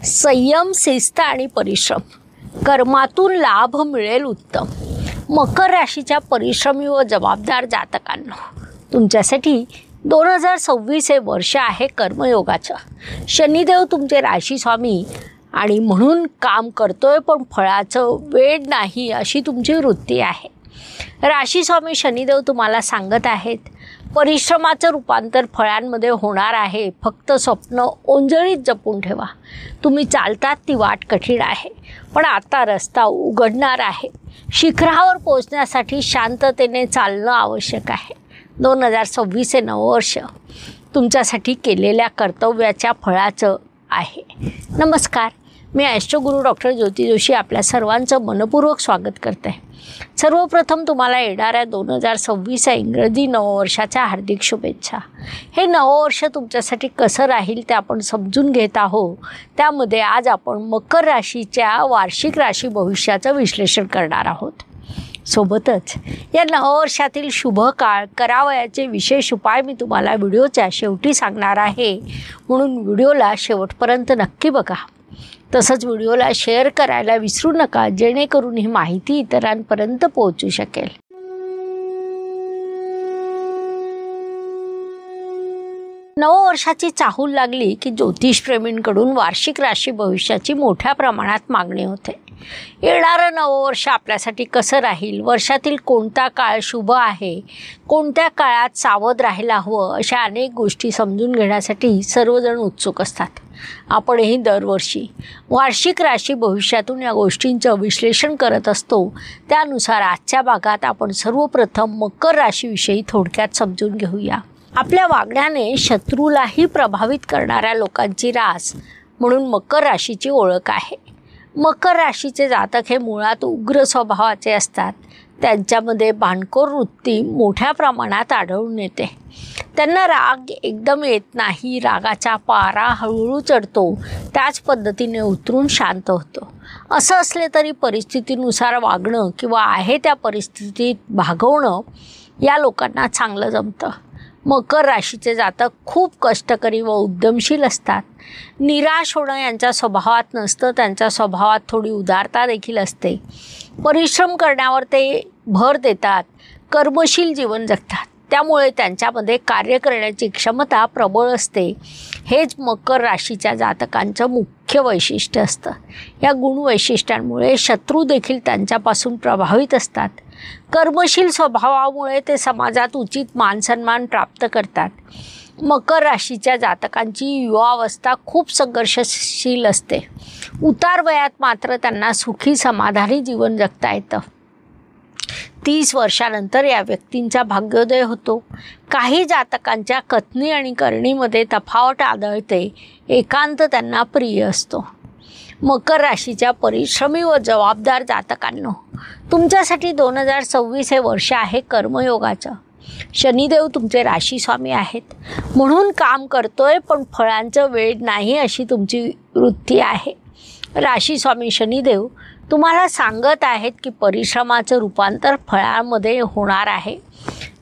संयम, शिस्त आणि परिश्रम, कर्मातून लाभ मिळेल उत्तम. मकर राशीच्या परिश्रमी व जबाबदार जातकांनो, तुमच्यासाठी 2026 हे वर्ष आहे कर्मयोगाचं. शनिदेव तुमचे राशी स्वामी आणि म्हणून काम करतोय पण फळाचं वेळ नाही अशी तुमची वृत्ती आहे. राशी स्वामी शनिदेव तुम्हाला सांगत आहेत, परिश्रमाचं रूपांतर फळांमध्ये होणार आहे. फक्त स्वप्न ओंजळीत जपून ठेवा. तुम्ही चालतात ती वाट कठीण आहे, पण आता रस्ता उघडणार आहे. शिखरावर पोहोचण्यासाठी शांततेने चालणं आवश्यक आहे. 2026 हे नववर्ष तुमच्यासाठी केलेल्या कर्तव्याच्या फळाचं आहे. नमस्कार, मी ॲस्ट्रोगुरू डॉक्टर ज्योती जोशी आपल्या सर्वांचं मनपूर्वक स्वागत करते. सर्वप्रथम तुम्हाला येणाऱ्या 2026 या इंग्रजी नववर्षाच्या हार्दिक शुभेच्छा. हे नववर्ष तुमच्यासाठी कसं राहील ते आपण समजून घेत आहोत. त्यामध्ये आज आपण मकर राशीच्या वार्षिक राशी भविष्याचं विश्लेषण करणार आहोत. सोबतच या नववर्षातील शुभ काळ, करावयाचे विशेष उपाय मी तुम्हाला व्हिडिओच्या शेवटी सांगणार आहे, म्हणून व्हिडिओला शेवटपर्यंत नक्की बघा. तसंच व्हिडिओला शेअर करायला विसरू नका, जेणेकरून ही माहिती इतरांपर्यंत पोहोचू शकेल. नववर्षाची चाहूल लागली की ज्योतिषप्रेमींकडून वार्षिक राशी भविष्याची मोठ्या प्रमाणात मागणी होते. येणारं नववर्ष आपल्यासाठी कसं राहील, वर्षातील कोणता काळ शुभ आहे, कोणत्या काळात सावध राहायला हवं, अशा अनेक गोष्टी समजून घेण्यासाठी सर्वजण उत्सुक असतात. आपणही दरवर्षी वार्षिक राशी भविष्यातून या गोष्टींचं विश्लेषण करत असतो. त्यानुसार आजच्या भागात आपण सर्वप्रथम मकर राशीविषयी थोडक्यात समजून घेऊया. आपल्या वागण्याने शत्रूलाही प्रभावित करणाऱ्या लोकांची रास म्हणून मकर राशीची ओळख आहे. मकर राशीचे जातक हे मुळात उग्र स्वभावाचे असतात. त्यांच्यामध्ये भांडखोर वृत्ती मोठ्या प्रमाणात आढळून येते. त्यांना राग एकदम येत नाही. रागाचा पारा हळूहळू चढतो, त्याच पद्धतीने उतरून शांत होतो. असं असले तरी परिस्थितीनुसार वागणं किंवा आहे त्या परिस्थितीत भागवणं या लोकांना चांगलं जमतं. मकर राशीचे जातक खूप कष्टकरी व उद्यमशील असतात. निराश होणं यांच्या स्वभावात नसतं. त्यांच्या स्वभावात थोडी उदारता देखील असते. परिश्रम करण्यावर ते भर देतात. कर्मशील जीवन जगतात. त्यामुळे त्यांच्यामध्ये कार्य करण्याची क्षमता प्रबळ असते. हेच मकर राशीच्या जातकांचं मुख्य वैशिष्ट्य असतं. या गुणवैशिष्ट्यांमुळे शत्रू देखील त्यांच्यापासून प्रभावित असतात. कर्मशील स्वभावामुळे ते समाजात उचित मानसन्मान प्राप्त करतात. मकर राशीच्या जातकांची युवावस्था खूप संघर्षशील असते. उतार वयात मात्र त्यांना सुखी समाधानी जीवन जगता येतं. 30 वर्षानंतर या व्यक्तींचा भाग्योदय होतो. काही जातकांच्या कथनी आणि करणीमध्ये तफावत आढळते. एकांत त्यांना प्रिय असतो. मकर राशीच्या परिश्रमी व जबाबदार जातकांनो, तुमच्यासाठी 2026 हे वर्ष आहे कर्मयोगाचं. शनिदेव तुमचे राशी स्वामी आहेत, म्हणून काम करतोय पण फळांचं वेळ नाही अशी तुमची वृत्ती आहे. राशी स्वामी शनिदेव तुम्हाला सांगत आहेत की परिश्रमाचं रूपांतर फळांमध्ये होणार आहे.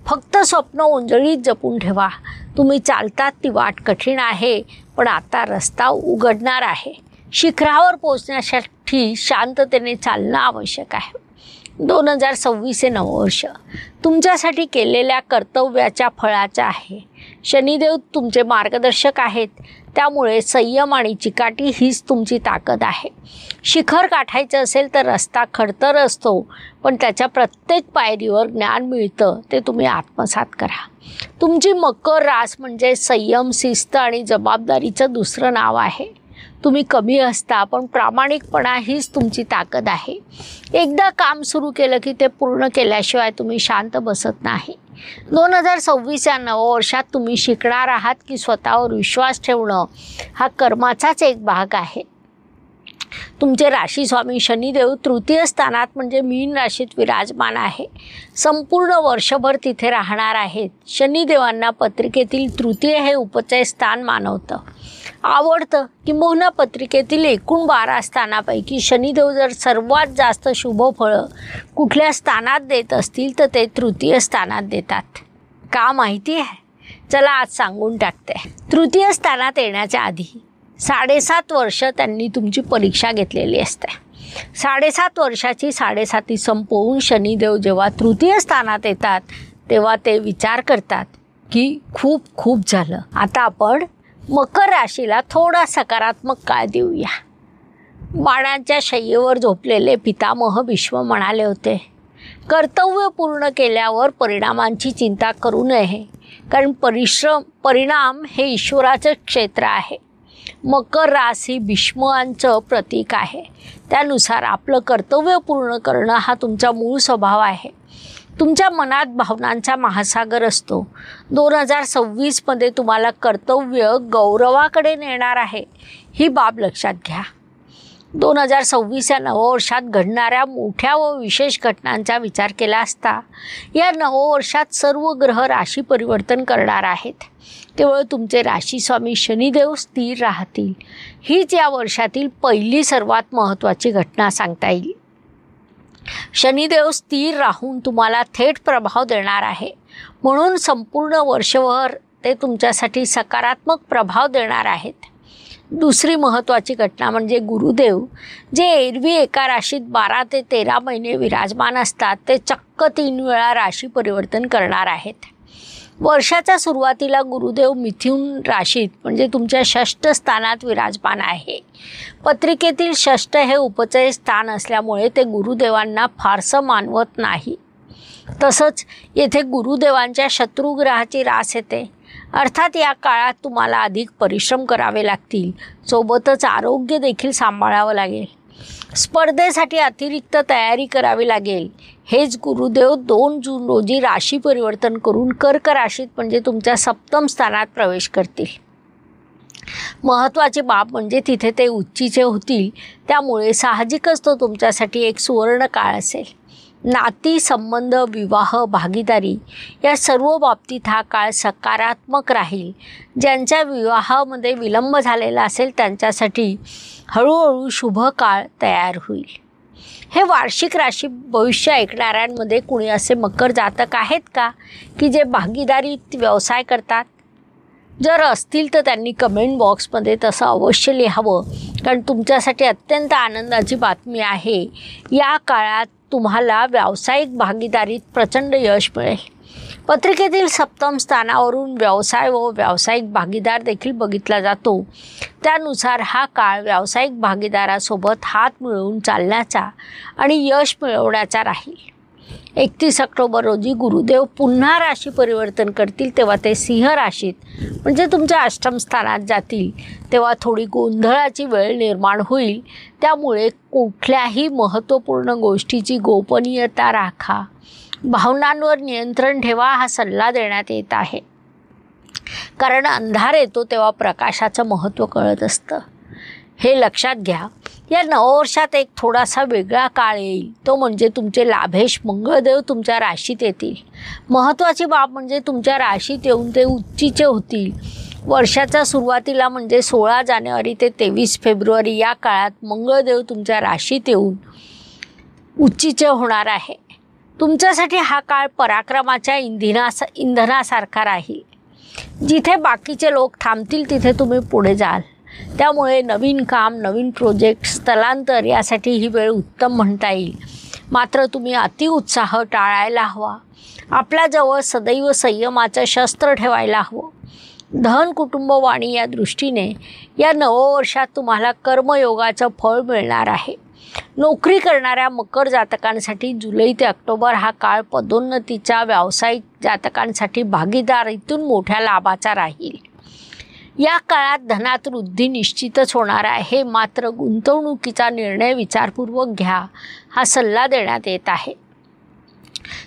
फक्त स्वप्न ओंजळीत जपून ठेवा. तुम्ही चालतात ती वाट कठीण आहे, पण आता रस्ता उघडणार आहे. शिखरावर पोहोचण्यासाठी शांततेने चालणं आवश्यक आहे. 2026 हे नववर्ष तुमच्यासाठी केलेल्या कर्तव्याच्या फळाचं आहे. शनिदेव तुमचे मार्गदर्शक आहेत. त्यामुळे संयम आणि चिकाटी हीच तुमची ताकद आहे. शिखर गाठायचं असेल तर रस्ता खडतर असतो, पण त्याच्या प्रत्येक पायरीवर ज्ञान मिळतं. ते तुम्ही आत्मसात करा. तुमची मकर रास म्हणजे संयम, शिस्त आणि जबाबदारीचं दुसरं नाव आहे. तुम्ही कमी असता, पण प्रामाणिकपणा हीच तुमची ताकद आहे. एकदा काम सुरू केलं की ते पूर्ण केल्याशिवाय तुम्ही शांत बसत नाही. 2026 या नववर्षात तुम्ही शिकणार आहात की स्वतःवर विश्वास ठेवणं हा कर्माचाच एक भाग आहे. तुमचे राशी स्वामी शनिदेव तृतीय स्थानात म्हणजे मीन राशीत विराजमान आहे. संपूर्ण वर्षभर तिथे राहणार आहेत. शनिदेवांना पत्रिकेतील तृतीय हे उपचय स्थान मानवतं, आवडतं. किंबहुना पत्रिकेतील एकूण 12 स्थानापैकी शनिदेव जर सर्वात जास्त शुभ फळं कुठल्या स्थानात देत असतील तर ते तृतीय स्थानात देतात. का माहिती आहे? चला आज सांगून टाकते. तृतीय स्थानात येण्याच्या आधी 7.5 वर्ष त्यांनी तुमची परीक्षा घेतलेली असते. 7.5 वर्षाची 7.5 संपवून शनिदेव जेव्हा तृतीय स्थानात येतात तेव्हा ते विचार करतात की खूप खूप झालं, आता आपण मकर राशीला थोडा सकारात्मक काळ देऊया. बाणांच्या शय्येवर झोपलेले पितामह भीष्म म्हणाले होते, कर्तव्य पूर्ण केल्यावर परिणामांची चिंता करू नये, कारण परिणाम हे ईश्वराचं क्षेत्र आहे. मकर रास ही भीष्मांचं प्रतीक आहे. त्यानुसार आपलं कर्तव्य पूर्ण करणं हा तुमचा मूळ स्वभाव आहे. तुमच्या मनात भावनांचा महासागर असतो. 2026मध्ये तुम्हाला कर्तव्य गौरवाकडे नेणार आहे, ही बाब लक्षात घ्या. 2026 या नववर्षात घडणाऱ्या मोठ्या व विशेष घटनांचा विचार केला असता या नववर्षात सर्व ग्रह राशी परिवर्तन करणार आहेत. केवळ तुमचे राशीस्वामी शनिदेव स्थिर राहतील. हीच या वर्षातील पहिली सर्वात महत्त्वाची घटना सांगता येईल. शनिदेव स्थिर राहून तुम्हाला थेट प्रभाव देणार आहे, म्हणून संपूर्ण वर्षभर ते तुमच्यासाठी सकारात्मक प्रभाव देणार आहेत. दुसरी महत्त्वाची घटना म्हणजे गुरुदेव, जे एरवी एका राशीत 12 ते 13 महिने विराजमान असतात, ते चक्क 3 वेळा राशी परिवर्तन करणार आहेत. वर्षाच्या सुरुवातीला गुरुदेव मिथुन राशीत म्हणजे तुमच्या 6ष्ठ स्थानात विराजमान आहे. पत्रिकेतील 6ष्ठ हे उपचय स्थान असल्यामुळे ते गुरुदेवांना फारसं मानवत नाही. तसंच येथे गुरुदेवांच्या शत्रुग्रहाची रास येते. अर्थात या काळात तुम्हाला अधिक परिश्रम करावे लागतील, सोबतच आरोग्य देखील सांभाळावं लागेल. स्पर्धेसाठी अतिरिक्त तयारी करावी लागेल. हेच गुरुदेव 2 जून रोजी राशी परिवर्तन करून कर्क राशीत म्हणजे तुमच्या 7म स्थानात प्रवेश करतील. महत्त्वाची बाब म्हणजे तिथे ते उच्चीचे होतील, त्यामुळे साहजिकच तो तुमच्यासाठी एक सुवर्ण काळ असेल. नाती, संबंध, विवाह, भागीदारी या सर्व बाबतीत हा काळ सकारात्मक राहील. ज्यांच्या विवाहामध्ये विलंब झालेला असेल त्यांच्यासाठी हळूहळू शुभ काळ तयार होईल. हे वार्षिक राशी भविष्य ऐकणाऱ्यांमध्ये कुणी असे मकर जातक आहेत का की जे भागीदारीत व्यवसाय करतात? जर असतील तर त्यांनी कमेंट बॉक्समध्ये तसं अवश्य लिहावं, कारण तुमच्यासाठी अत्यंत आनंदाची बातमी आहे. या काळात तुम्हाला व्यावसायिक भागीदारीत प्रचंड यश मिळेल. पत्रिकेतील 7म स्थानावरून व्यवसाय व व्यावसायिक भागीदार देखील बघितला जातो. त्यानुसार हा काळ व्यावसायिक भागीदारासोबत हात मिळवून चालण्याचा आणि यश मिळवण्याचा राहील. 31 ऑक्टोबर रोजी गुरुदेव पुन्हा राशी परिवर्तन करतील, तेव्हा ते सिंह राशीत म्हणजे तुमच्या 8म स्थानात जातील. तेव्हा थोडी गोंधळाची वेळ निर्माण होईल. त्यामुळे कुठल्याही महत्त्वपूर्ण गोष्टीची गोपनीयता राखा. भावनांवर नियंत्रण ठेवा हा सल्ला देण्यात येत आहे, कारण अंधार येतो तेव्हा प्रकाशाचं महत्त्व कळत असतं. हे लक्षात घ्या. या नववर्षात एक थोडासा वेगळा काळ येईल, तो म्हणजे तुमचे लाभेश मंगळदेव तुमच्या राशीत येतील. महत्त्वाची बाब म्हणजे तुमच्या राशीत येऊन ते उच्चीचे होतील. वर्षाच्या सुरुवातीला म्हणजे 16 जानेवारी ते 23 फेब्रुवारी या काळात मंगळदेव तुमच्या राशीत येऊन उच्चीचे होणार आहे. तुमच्यासाठी हा काळ पराक्रमाच्या इंधनासारखा राहील. जिथे बाकीचे लोक थांबतील तिथे तुम्ही पुढे जाल. त्यामुळे नवीन काम, नवीन प्रोजेक्ट, स्थलांतर यासाठी ही वेळ उत्तम म्हणता येईल. मात्र तुम्ही अतिउत्साह टाळायला हवा. आपल्याजवळ सदैव संयमाचं शस्त्र ठेवायला हवं. धन, कुटुंब, वाणी या दृष्टीने या नववर्षात तुम्हाला कर्मयोगाचं फळ मिळणार आहे. नोकरी करणाऱ्या मकर जातकांसाठी जुलै ते ऑक्टोबर हा काळ पदोन्नतीचा, व्यावसायिक जातकांसाठी भागीदारीतून मोठ्या लाभाचा राहील. या काळात धनात वृद्धी निश्चितच होणार आहे, मात्र गुंतवणुकीचा निर्णय विचारपूर्वक घ्या हा सल्ला देण्यात येत आहे.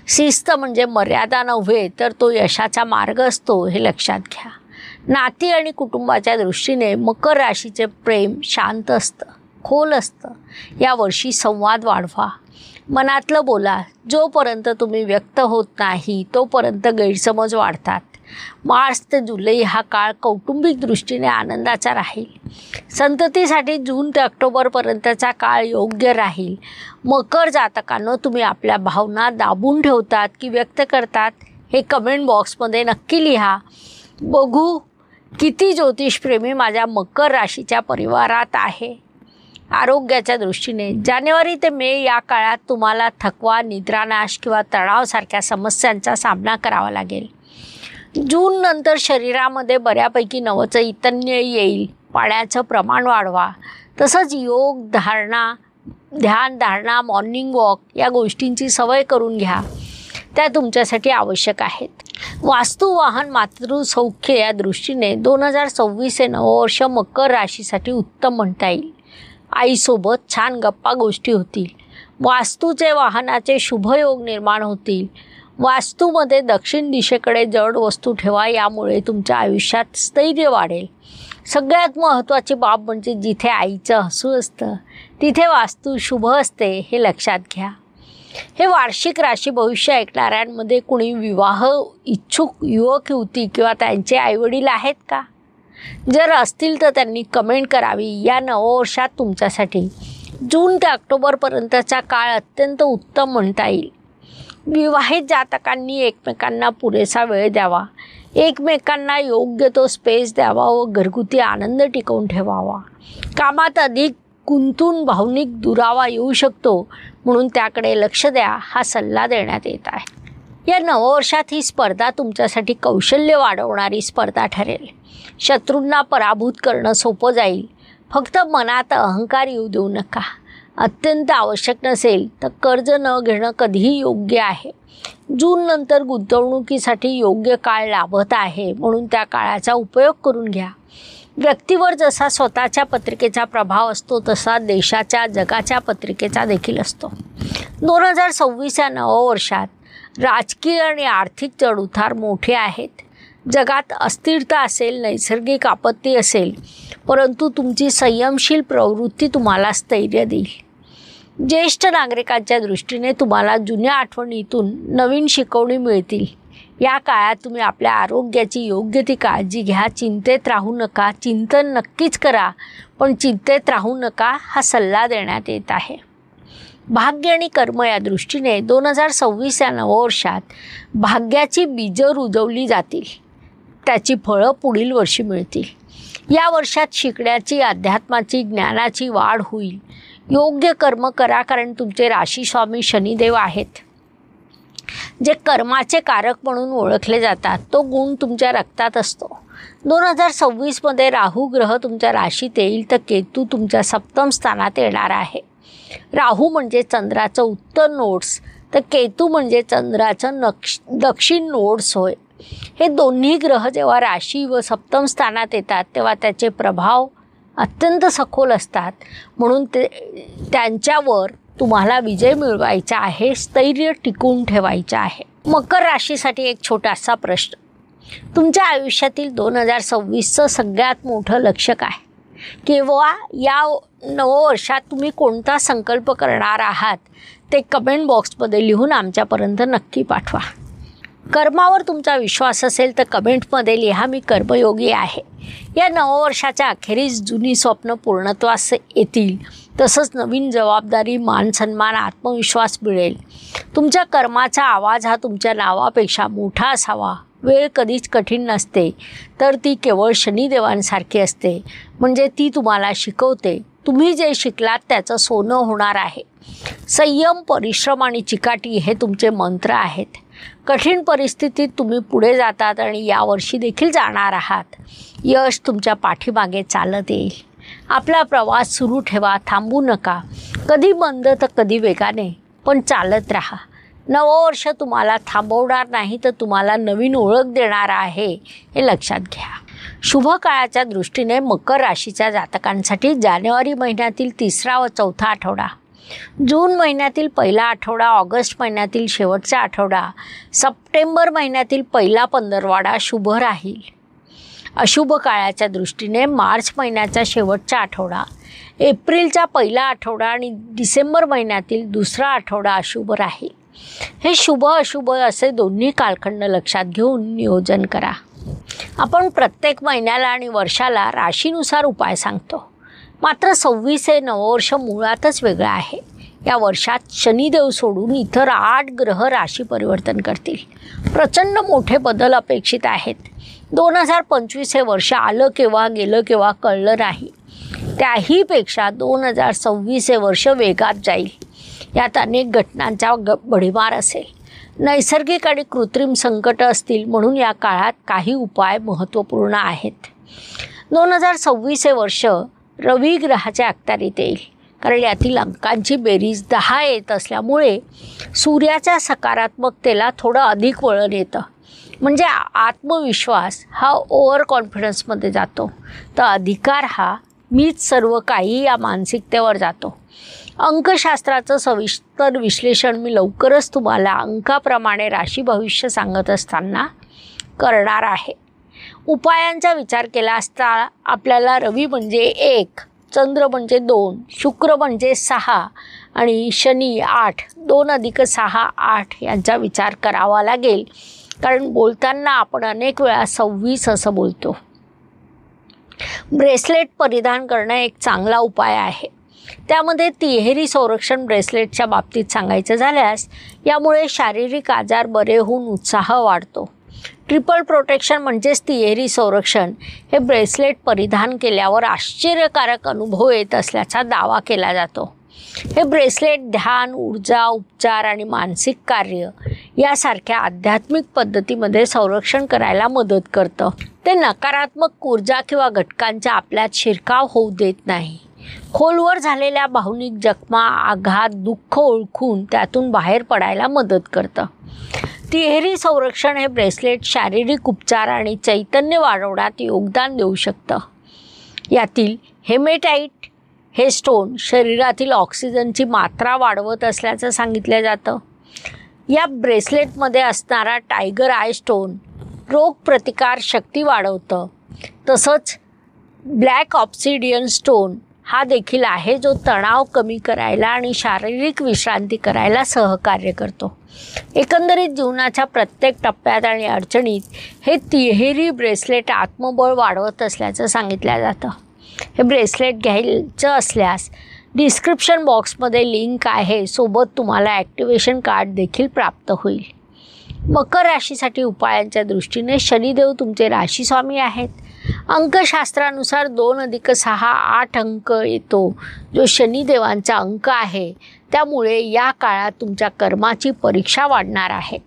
शिस्त म्हणजे मर्यादा नव्हे तर तो यशाचा मार्ग असतो, हे लक्षात घ्या. नाती आणि कुटुंबाच्या दृष्टीने मकर राशीचे प्रेम शांत असतं, खोल असतं. यावर्षी संवाद वाढवा, मनातलं बोला. जोपर्यंत तुम्ही व्यक्त होत नाही तोपर्यंत गैरसमज वाढतात. मार्च ते जुलै हा काळ कौटुंबिक दृष्टीने आनंदाचा राहील. संततीसाठी जून ते ऑक्टोबरपर्यंतचा काळ योग्य राहील. मकर जातकांनो, तुम्ही आपल्या भावना दाबून ठेवतात की व्यक्त करतात हे कमेंट बॉक्समध्ये नक्की लिहा. बघू किती ज्योतिषप्रेमी माझ्या मकर राशीच्या परिवारात आहे? आरोग्याच्या दृष्टीने जानेवारी ते मे या काळात तुम्हाला थकवा, निद्रानाश किंवा तणावासारख्या समस्यांचा सामना करावा लागेल. जून नंतर शरीरामध्ये बऱ्यापैकी नवचैतन्य येईल. पाण्याचं प्रमाण वाढवा. तसंच योग, ध्यान धारणा, मॉर्निंग वॉक या गोष्टींची सवय करून घ्या. त्या तुमच्यासाठी आवश्यक आहेत. वास्तू, वाहन, मातृसौख्य या दृष्टीने 2026 हे नववर्ष मकर राशीसाठी उत्तम म्हणता येईल. आईसोबत छान गप्पा गोष्टी होतील. वास्तूचे, वाहनाचे शुभयोग निर्माण होतील. वास्तूमध्ये दक्षिण दिशेकडे जड वस्तू ठेवा. यामुळे तुमच्या आयुष्यात स्थैर्य वाढेल. सगळ्यात महत्त्वाची बाब म्हणजे जिथे आईचं हसू असतं तिथे वास्तू शुभ असते हे लक्षात घ्या. हे वार्षिक राशी भविष्य ऐकणाऱ्यांमध्ये कुणी विवाह इच्छुक युवक युवती किंवा त्यांचे आईवडील आहेत का? जर असतील तर त्यांनी कमेंट करावी. या नववर्षात तुमच्यासाठी जून ते ऑक्टोबरपर्यंतचा काळ अत्यंत उत्तम म्हणता येईल. विवाहित जातकांनी एकमेकांना पुरेसा वेळ द्यावा. एकमेकांना योग्य तो स्पेस द्यावा व घरगुती आनंद टिकवून ठेवावा. कामात अधिक गुंतून भावनिक दुरावा येऊ शकतो, म्हणून त्याकडे लक्ष द्या हा सल्ला देण्यात येत आहे. या नववर्षात ही स्पर्धा तुमच्यासाठी कौशल्य वाढवणारी स्पर्धा ठरेल. शत्रूंना पराभूत करणं सोपं जाईल. फक्त मनात अहंकार येऊ देऊ नका. अत्यंत आवश्यक नसेल तर कर्ज न घेणं कधीही योग्य आहे. जून नंतर गुंतवणुकीसाठी योग्य काळ लाभत आहे, म्हणून त्या काळाचा उपयोग करून घ्या. व्यक्तीवर जसा स्वतःच्या पत्रिकेचा प्रभाव असतो तसा देशाच्या, जगाच्या पत्रिकेचा देखील असतो. 2026 या नववर्षात राजकीय आणि आर्थिक चढउतार मोठे आहेत. जगात अस्थिरता असेल, नैसर्गिक आपत्ती असेल, परंतु तुमची संयमशील प्रवृत्ती तुम्हाला स्थैर्य देईल. ज्येष्ठ नागरिकांच्या दृष्टीने तुम्हाला जुन्या आठवणीतून नवीन शिकवणी मिळतील. या काळात तुम्ही आपल्या आरोग्याची योग्य ती काळजी घ्या. चिंतेत राहू नका. चिंतन नक्कीच करा, पण चिंतेत राहू नका हा सल्ला देण्यात येत आहे. भाग्य आणि कर्म या दृष्टीने 2026 या नववर्षात भाग्याची बीजं रुजवली जातील. त्याची फळं पुढील वर्षी मिळतील. या वर्षात शिकण्याची, अध्यात्माची, ज्ञानाची वाढ होईल. योग्य कर्म करा, कारण तुमचे राशीस्वामी शनिदेव आहेत, जे कर्माचे कारक म्हणून ओळखले जातात. तो गुण तुमच्या रक्तात असतो. 2026मध्ये राहू ग्रह तुमच्या राशीत येईल तर केतू तुमच्या सप्तम स्थानात येणार आहे. राहू म्हणजे चंद्राचं उत्तर नोड्स, तर केतू म्हणजे चंद्राचं दक्षिण नोड्स होय. हे दोन्ही ग्रह जेव्हा राशी व सप्तम स्थानात येतात तेव्हा त्याचे प्रभाव अत्यंत सखोल असतात. म्हणून त्यांच्यावर तुम्हाला विजय मिळवायचा आहे, स्थैर्य टिकवून ठेवायचं आहे. मकर राशीसाठी एक छोटासा प्रश्न. तुमच्या आयुष्यातील 2026चं सगळ्यात मोठं लक्ष्य काय? किंवा या नववर्षात तुम्ही कोणता संकल्प करणार आहात ते कमेंट बॉक्समध्ये लिहून आमच्यापर्यंत नक्की पाठवा. कर्मावर तुमचा विश्वास असेल तर कमेंटमध्ये लिहा, मी कर्मयोगी आहे. या नववर्षाच्या अखेरीस जुनी स्वप्न पूर्णत्वास येतील. तसंच नवीन जबाबदारी, मान सन्मान, आत्मविश्वास मिळेल. तुमच्या कर्माचा आवाज हा तुमच्या नावापेक्षा मोठा असावा. वेळ कधीच कठीण नसते, तर ती केवळ शनिदेवांसारखी असते. म्हणजे ती तुम्हाला शिकवते. तुम्ही जे शिकलात त्याचं सोनं होणार आहे. संयम, परिश्रम आणि चिकाटी हे तुमचे मंत्र आहेत. कठीण परिस्थितीत तुम्ही पुढे जातात आणि यावर्षी देखील जाणार आहात. यश तुमच्या पाठीमागे चालत येईल. आपला प्रवास सुरू ठेवा, थांबू नका. कधी मंद तर कधी वेगाने, पण चालत राहा. नववर्ष तुम्हाला थांबवणार नाही, तर तुम्हाला नवीन ओळख देणार आहे हे लक्षात घ्या. शुभ काळाच्या दृष्टीने मकर राशीच्या जातकांसाठी जानेवारी महिन्यातील 3रा व 4था आठवडा, जून महिन्यातील पहिला आठवडा, ऑगस्ट महिन्यातील शेवटचा आठवडा, सप्टेंबर महिन्यातील पहिला 15वाडा शुभ राहील. अशुभ काळाच्या दृष्टीने मार्च महिन्याचा शेवटचा आठवडा, एप्रिलचा पहिला आठवडा आणि डिसेंबर महिन्यातील 2रा आठवडा अशुभ राहील. हे शुभ अशुभ असे दोन्ही कालखंड लक्षात घेऊन नियोजन करा. आपण प्रत्येक महिन्याला आणि वर्षाला राशीनुसार उपाय सांगतो. मात्र 26 हे नववर्ष मुळातच वेगळं आहे. या वर्षात शनिदेव सोडून इतर 8 ग्रह राशी परिवर्तन करतील. प्रचंड मोठे बदल अपेक्षित आहेत. 2025 हे वर्ष आलं केव्हा गेलं केव्हा कळलं नाही. त्याहीपेक्षा 2026 हे वर्ष वेगात जाईल. यात अनेक घटनांचा भडीमार असेल. नैसर्गिक आणि कृत्रिम संकट असतील, म्हणून या काळात काही उपाय महत्त्वपूर्ण आहेत. 2026 हे वर्ष रवी ग्रहाच्या अखत्यारीत येईल, कारण यातील अंकांची बेरीज 10 येत असल्यामुळे सूर्याच्या सकारात्मकतेला थोडं अधिक वळण येतं. म्हणजे आत्मविश्वास हा ओव्हर कॉन्फिडन्समध्ये जातो, तर अधिकार हा मीच सर्व काही या मानसिकतेवर जातो. अंकशास्त्राचं सविस्तर विश्लेषण मी लवकरच तुम्हाला अंकाप्रमाणे राशी भविष्य सांगत असताना करणार आहे. उपायांचा विचार केला असता आपल्याला रवी म्हणजे 1, चंद्र म्हणजे 2, शुक्र म्हणजे 6 आणि शनी 8, 2 + 6 8 यांचा विचार करावा लागेल, कारण बोलताना आपण अनेक वेळा 26 असं बोलतो. ब्रेसलेट परिधान करणं एक चांगला उपाय आहे. त्यामध्ये तिहेरी संरक्षण ब्रेसलेटच्या बाबतीत सांगायचं झाल्यास, यामुळे शारीरिक आजार बरे होऊन उत्साह वाढतो. ट्रिपल प्रोटेक्शन म्हणजेच तिहेरी संरक्षण हे ब्रेसलेट परिधान केल्यावर आश्चर्यकारक अनुभव येत असल्याचा दावा केला जातो. हे ब्रेसलेट ध्यान, ऊर्जा, उपचार आणि मानसिक कार्य यासारख्या आध्यात्मिक पद्धतीमध्ये संरक्षण करायला मदत करतं. ते नकारात्मक ऊर्जा किंवा घटकांचा आपल्यात शिरकाव होऊ देत नाही. खोलवर झालेल्या भावनिक जखमा, आघात, दुःख ओळखून त्यातून बाहेर पडायला मदत करतं. तिहेरी संरक्षण हे ब्रेसलेट शारीरिक उपचार आणि चैतन्य वाढवण्यात योगदान देऊ शकतं. यातील हेमेटाईट हे स्टोन शरीरातील ऑक्सिजनची मात्रा वाढवत असल्याचं सांगितलं जातं. या ब्रेसलेटमध्ये असणारा टायगर आय स्टोन रोगप्रतिकार शक्ती वाढवतं. तसंच ब्लॅक ऑब्सिडियन स्टोन हा देखील आहे, जो तणाव कमी करायला आणि शारीरिक विश्रांती करायला सहकार्य करतो. एकंदरीत जीवनाच्या प्रत्येक टप्प्यात आणि अडचणीत हे तिहेरी ब्रेसलेट आत्मबळ वाढवत असल्याचं सांगितलं जातं. हे ब्रेसलेट घ्यायचं असल्यास डिस्क्रिप्शन बॉक्समध्ये लिंक आहे. सोबत तुम्हाला ॲक्टिवेशन कार्ड देखील प्राप्त होईल. मकर राशीसाठी उपायांच्या दृष्टीने शनिदेव तुमचे राशीस्वामी आहेत. अंकशास्त्रानुसार 2 + 6 8 अंक येतो, जो शनिदेवांचा अंक आहे. त्यामुळे या काळात तुमच्या कर्माची परीक्षा वाढणार आहे.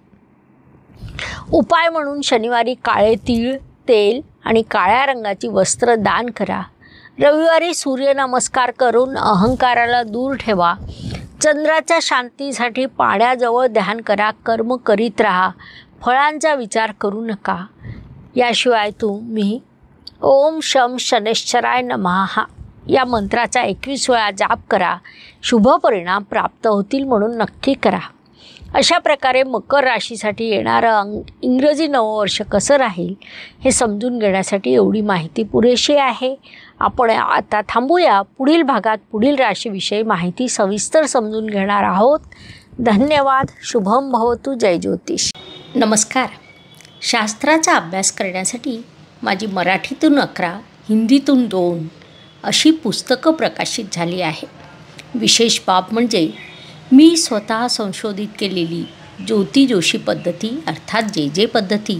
उपाय म्हणून शनिवारी काळे तीळ, तेल आणि काळ्या रंगाची वस्त्र दान करा. रविवारी सूर्यनमस्कार करून अहंकाराला दूर ठेवा. चंद्राच्या शांतीसाठी पाण्याजवळ ध्यान करा. कर्म करीत राहा, फळांचा विचार करू नका. याशिवाय तुम्ही ओम शम शनैश्चराय नमः या मंत्राचा 21 वेळा जाप करा. शुभ परिणाम प्राप्त होतील, म्हणून नक्की करा. अशा प्रकारे मकर राशीसाठी येणारं इंग्रजी नववर्ष कसं राहील हे समजून घेण्यासाठी एवढी माहिती पुरेशी आहे. आपण आता थांबूया. पुढील भागात पुढील राशीविषयी माहिती सविस्तर समजून घेणार आहोत. धन्यवाद. शुभम भवतु. जय ज्योतिष. नमस्कार. शास्त्राचा अभ्यास करण्यासाठी माझी मराठीतून 11, हिंदीतून 2 अशी पुस्तकं प्रकाशित झाली आहे. विशेष बाब म्हणजे मी स्वतः संशोधित केलेली ज्योती जोशी पद्धती अर्थात जे पद्धती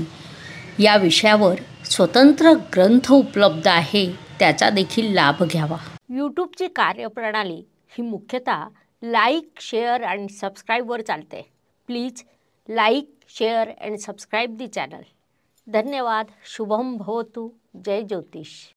या विषयावर स्वतंत्र ग्रंथ उपलब्ध आहे. त्याचा देखील लाभ घ्यावा. यूट्यूबची कार्यप्रणाली ही मुख्यतः लाईक, शेअर आणि सबस्क्राईबवर चालते. Please like, share and subscribe the channel. धन्यवाद. शुभम भवतु. जय ज्योतिष.